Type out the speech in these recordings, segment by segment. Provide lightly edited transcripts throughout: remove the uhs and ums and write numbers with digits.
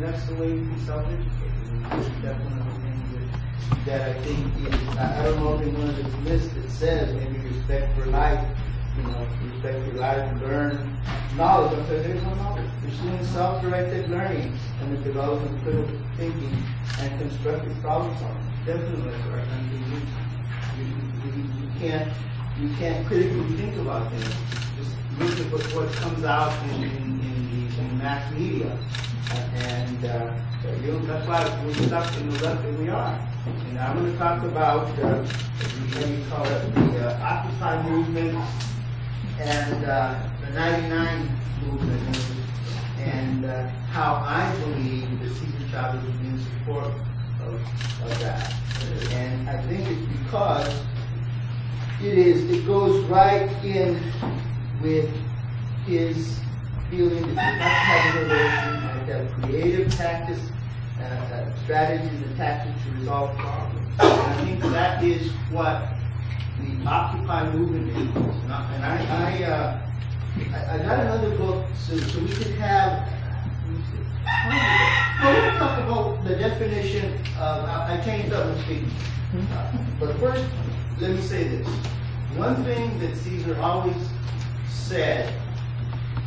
that's the way you can self-educate. That's one of the things that I think is, I don't know if in one of the lists that says maybe respect for life, respect for life, learn knowledge. Because there's no knowledge. There's doing self-directed learning and the development of critical thinking and constructive problem solving. Definitely, right? You can't critically think about things. Just look at what comes out in mass media, and that's why we're stuck in the rut that we are. And I'm going to talk about the Occupy movement and the 99 movement, and how I believe that Cesar Chavez would be in support of that. And I think it's because it goes right in with his feeling that you have to have innovation, have creative tactics, strategies and tactics to resolve problems. And I think that is what the Occupy movement is. And I got another book so we could have. We're going to talk about the definition of. I changed up the speech, but first, let me say this. One thing that Cesar always said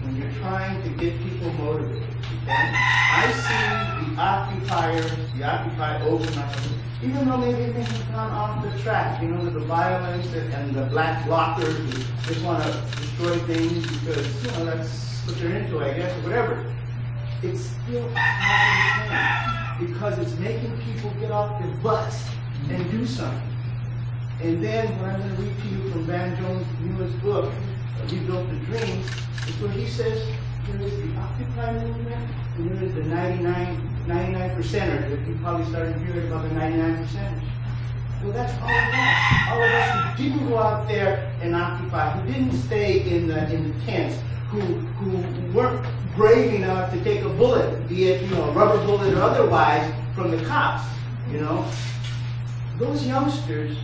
when you're trying to get people motivated, okay? I see the occupiers, the Occupy overnight, even though maybe things have gone off the track, with the violence and the black blockers who just want to destroy things because, that's what they're into, I guess, or whatever. It's still happening because it's making people get off their butts and do something. And then what I'm going to read to you from Van Jones' newest book, Rebuilt the Dream, is where he says there is the Occupy movement and there is the 99%ers. That you probably started hearing about the 99%ers. Well, that's all of us. All of us who didn't go out there and occupy, who didn't stay in the tents, who weren't brave enough to take a bullet, be it a rubber bullet or otherwise, from the cops. Those youngsters.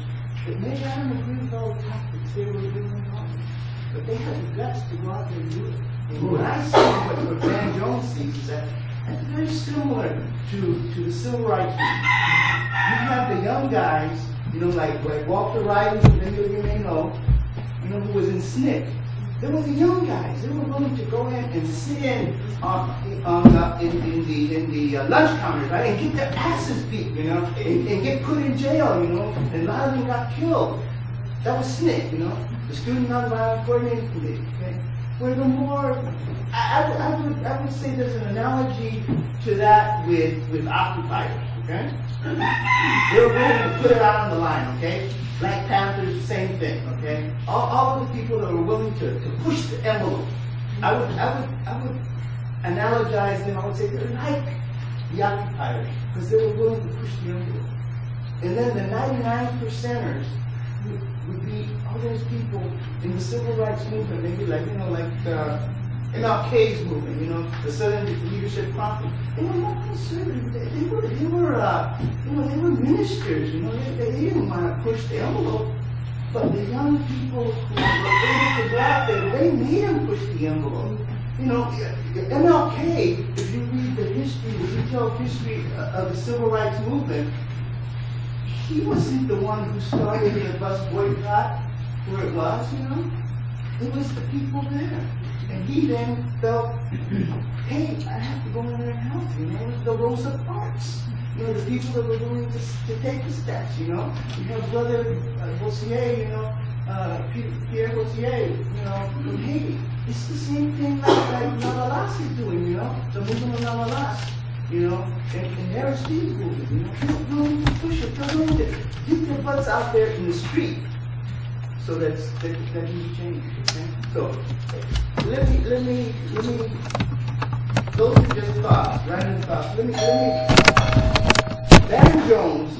But maybe I don't agree with all the tactics they were doing wrong. But they had the guts to go out there and do it. And what I see, what Van Jones sees, is that it's very similar to the civil rights movement. You have the young guys, like Walter Riding, who many of you may know, who was in SNCC. They were the young guys. They were willing to go in and sit in the lunch counters, right, and get their asses beat, and get put in jail, and a lot of them got killed. That was SNCC, the Student Nonviolent Coordinating Committee. Okay, where the more, I would say there's an analogy to that with occupiers. Okay, they're willing to put it out on the line. Okay. Black Panthers, same thing, okay? All of the people that were willing to push the envelope. I would analogize them, I would say they're like the occupiers, because they were willing to push the envelope. And then the 99%ers would be all those people in the civil rights movement, maybe like MLK's movement, the Southern Leadership Conference. They were not conservative. They were ministers. They didn't want to push the envelope. But the young people who were able to go out there, they made them push the envelope. MLK, if you read the history, the detailed history of the civil rights movement, he wasn't the one who started the bus boycott where it was. It was the people there. And he then felt, hey, I have to go in there and help, the Rosa Parks, the people that were willing to take the steps, You have Brother Bossier, Pierre Bossier, from Haiti. It's the same thing like Lalalas is doing, the movement of Lalalas, and Aristide's movement, Keep willing to push it, they're willing to get their butts out there in the street. So that needs change. Okay? So let me. Those are just thoughts, random thoughts. Van Jones.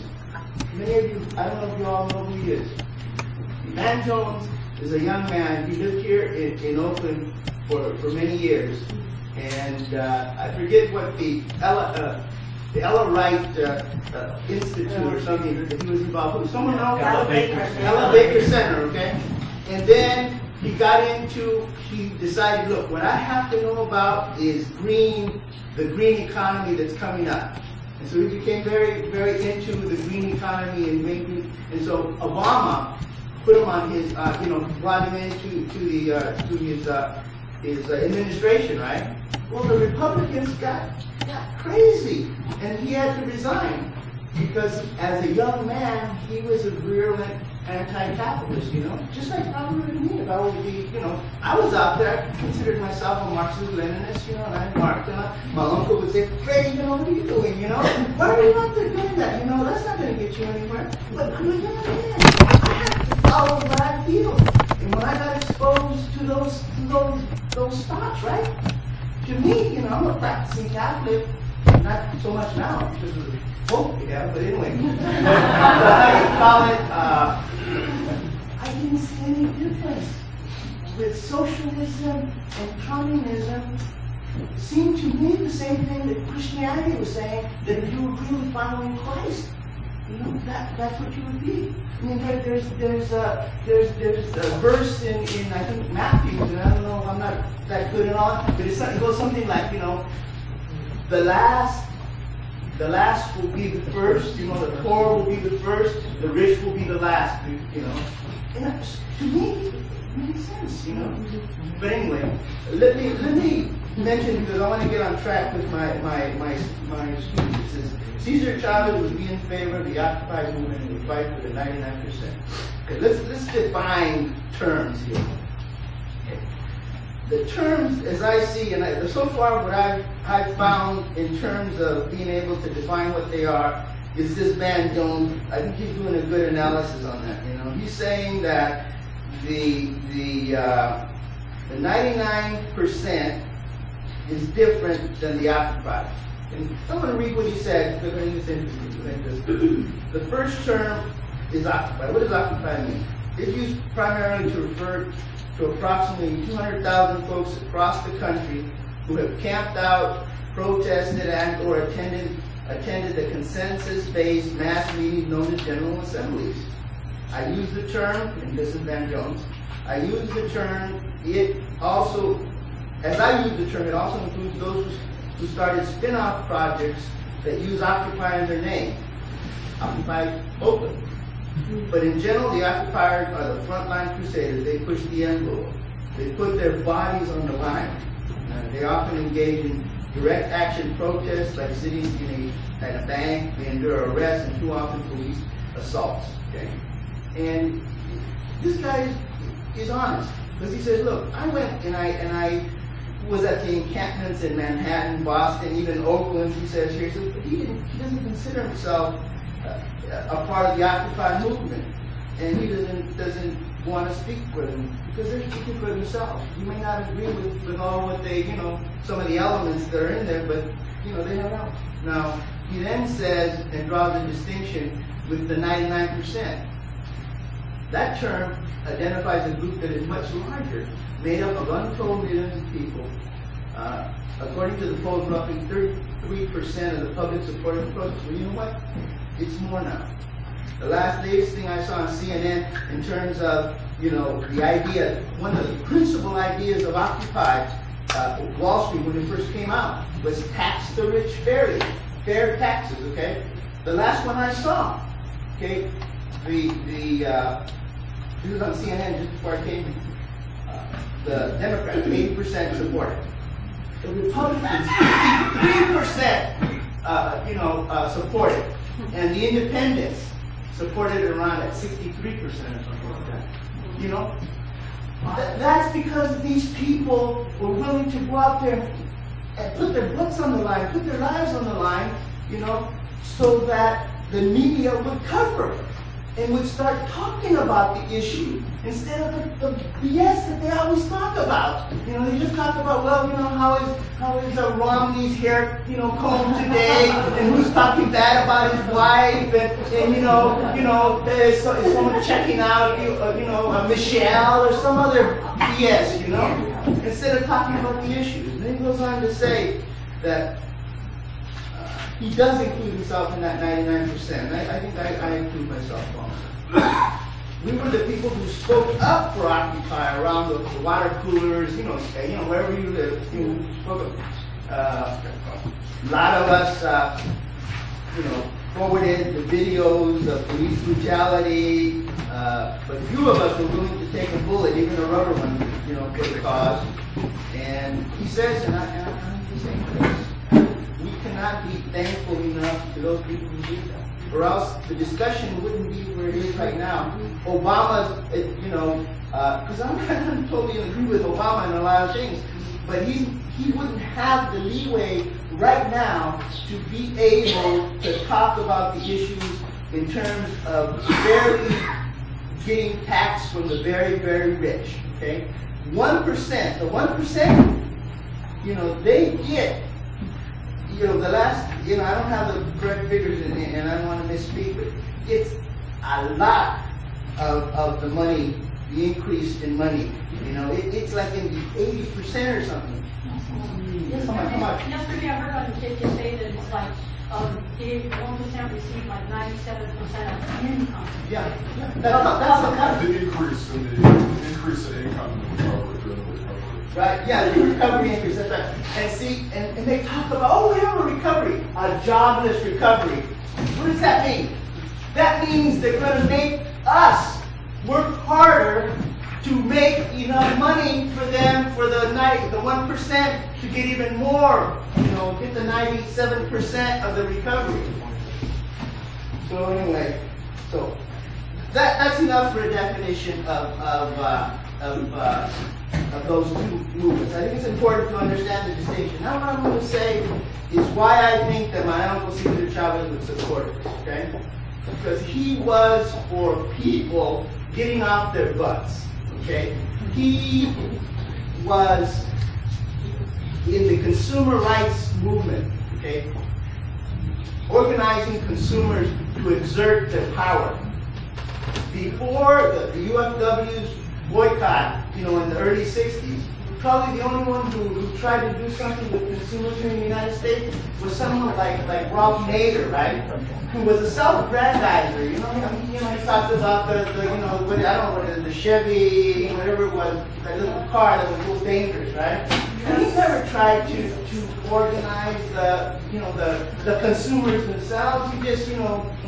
Many of you, I don't know if you all know who he is. Van Jones is a young man. He lived here in Oakland for many years, and I forget what the Ella Wright Institute or something that he was involved with. Someone else? Ella Baker. Ella Baker Center, okay? And then he decided, look, what I have to know about is the green economy that's coming up. And so he became very, very into the green economy and so Obama put him on his, brought him into his administration, right? Well, the Republicans got crazy, and he had to resign because as a young man, he was a virulent anti-capitalist, just like probably me. If I would be, I was out there, I considered myself a Marxist-Leninist, and I marked, my uncle would say, "Hey, what are you doing, Why are you out there doing that, that's not going to get you anywhere." But I'm a young man, I have to follow what I feel. And when I got exposed to those thoughts, right? To me, I'm a practicing Catholic, not so much now because of the Pope we have, but anyway. How you call it? I didn't see any difference with socialism and communism. It seemed to me the same thing that Christianity was saying, that if you were really following Christ, that's what you would be. I mean, there's a verse in I think Matthew, and I don't know, I'm not that good at all, but it goes something like, the last will be the first, the poor will be the first, the rich will be the last, And to me, it makes sense, But anyway, let me mention, because I want to get on track with my students. Cesar Chavez would be in favor of the Occupy movement and would fight for the 99%. Okay, let's define terms here. Okay. The terms, as I see, and so far what I've found in terms of being able to define what they are, is this man Jones. I think he's doing a good analysis on that. He's saying that the 99% is different than the Occupy. And I'm going to read what he said because I think it's interesting. The first term is Occupy. What does Occupy mean? It's used primarily to refer to approximately 200,000 folks across the country who have camped out, protested, and or attended the consensus-based mass meetings known as General Assemblies. I use the term, and this is Van Jones, I use the term, it also includes those who started spin-off projects that use Occupy in their name. Occupy Oakland. But in general, the occupiers are the frontline crusaders. They push the envelope. They put their bodies on the line. They often engage in direct action protests like sitting at a bank. They endure arrests and too often police assaults. Okay? And this guy is honest because he says, look, I went and I was at the encampments in Manhattan, Boston, even Oakland. He says here, but he doesn't consider himself a part of the Occupy movement, and he doesn't want to speak for them because they're speaking for themselves. You may not agree with all what they, some of the elements that are in there, but they have out. Now he then says and draws a distinction with the 99%. That term identifies a group that is much larger, made up of untold millions of people. According to the polls, roughly 33% of the public supported the protest. Well, you know what? It's more now. The latest thing I saw on CNN in terms of, the idea, one of the principal ideas of Occupy Wall Street when it first came out was tax the rich fairly, fair taxes, okay? The last one I saw, okay, this was on CNN just before I came. The Democrats, 80% support it. The Republicans, 53%, support it. And the independents supported it around at 63% or something like that. That's because these people were willing to go out there and put their butts on the line, put their lives on the line, so that the media would cover it and would start talking about the issue instead of the BS that they always talk about. They just talk about, well, how is Romney's hair, combed today, and who's talking bad about his wife, and is someone checking out, Michelle or some other BS, instead of talking about the issues. And then he goes on to say that he does include himself in that 99%. I think I include myself also. we were the people who spoke up for Occupy around the water coolers, wherever you live, you spoke up. A lot of us, forwarded the videos of police brutality, but few of us were willing to take a bullet, even a rubber one, for the cause. And he says, and I'm just saying this, we cannot be thankful enough to those people who did that, or else the discussion wouldn't be where it is right now. Obama's, because I'm kind of totally agree with Obama in a lot of things, but he wouldn't have the leeway right now to be able to talk about the issues in terms of barely getting taxed from the very, very rich. Okay, 1%. The 1%, they get. The last, I don't have the correct figures and I don't want to misspeak, but it's a lot of the money, the increase in money. It's like in the 80% or something. Yesterday I heard on the tape you say that it's like the 1% receive like 97% of income. Yeah. The increase in income in the recovery. Right, yeah, the recovery increase, that's right. And see, and they talk about, we have a recovery, a jobless recovery. What does that mean? That means they're going to make us work harder to make enough money for them, for the 1% to get even more, get the 97% of the recovery. So anyway, that's enough for a definition of those two movements. I think it's important to understand the distinction. Now what I'm going to say is why I think that my uncle Cesar Chavez would support it, okay? Because he was for people getting off their butts, okay? He was in the consumer rights movement, okay? Organizing consumers to exert their power. Before the UFW's boycott, in the early 60s, probably the only one who tried to do something with consumers here in the United States was someone like Ralph Nader, right? Who was a self-aggrandizer, he talked about the Chevy, whatever it was, that little car that was a little dangerous, right? And he never tried to organize the consumers themselves. He just,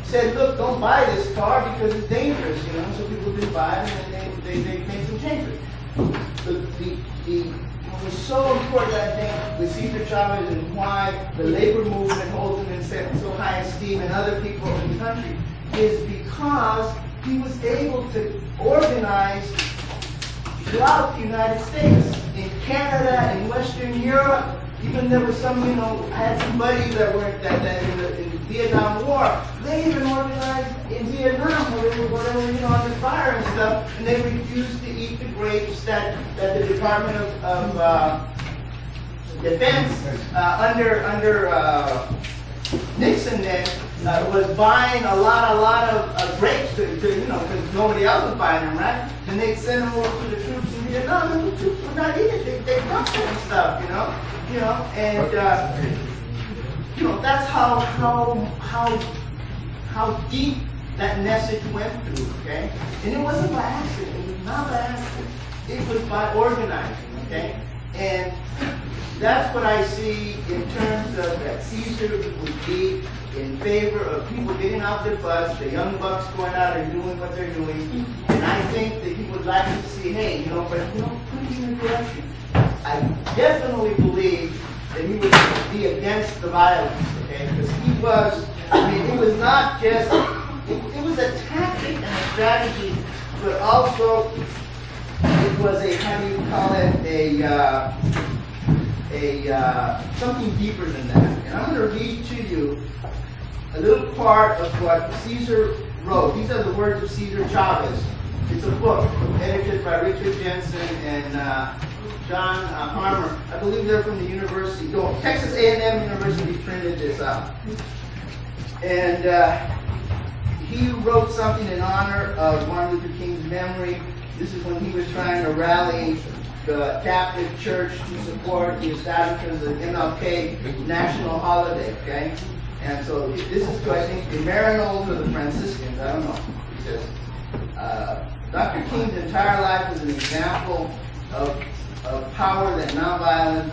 said, look, don't buy this car because it's dangerous, so people didn't buy it and they made some changes. What was so important, I think, with Cesar Chavez and why the labor movement holds him in so high esteem and other people in the country is because he was able to organize throughout the United States, in Canada, in Western Europe. Even there were some, I had some buddies that were in the Vietnam War. They even organized in Vietnam where they were under fire and stuff, and they refused to eat the grapes that the Department of Defense under Nixon then was buying a lot of grapes to because nobody else was buying them, right? And they'd send them over to the troops in Vietnam, and the troops would not eat it. They dumped it and stuff, and that's how deep that message went through, okay? And it wasn't by accident. It was not by accident. It was by organizing, okay? And that's what I see in terms of that Cesar would be in favor of people getting off their butts, the young bucks going out and doing what they're doing. And I think that he would like to see, hey, put it in the direction. I definitely believe that he would be against the violence, okay? Because he was, it was not just, it was a tactic and a strategy, but also it was a, how do you call it, something deeper than that. And I'm going to read to you a little part of what Cesar wrote. These are the words of Cesar Chavez. It's a book edited by Richard Jensen and John Harmer. I believe they're from the university. Texas A&M University printed this out. And he wrote something in honor of Martin Luther King's memory. This is when he was trying to rally the Catholic Church to support the establishment of the MLK national holiday, okay? And so this is, I think, the Maranols or the Franciscans, I don't know. He says, Dr. King's entire life is an example of power that nonviolent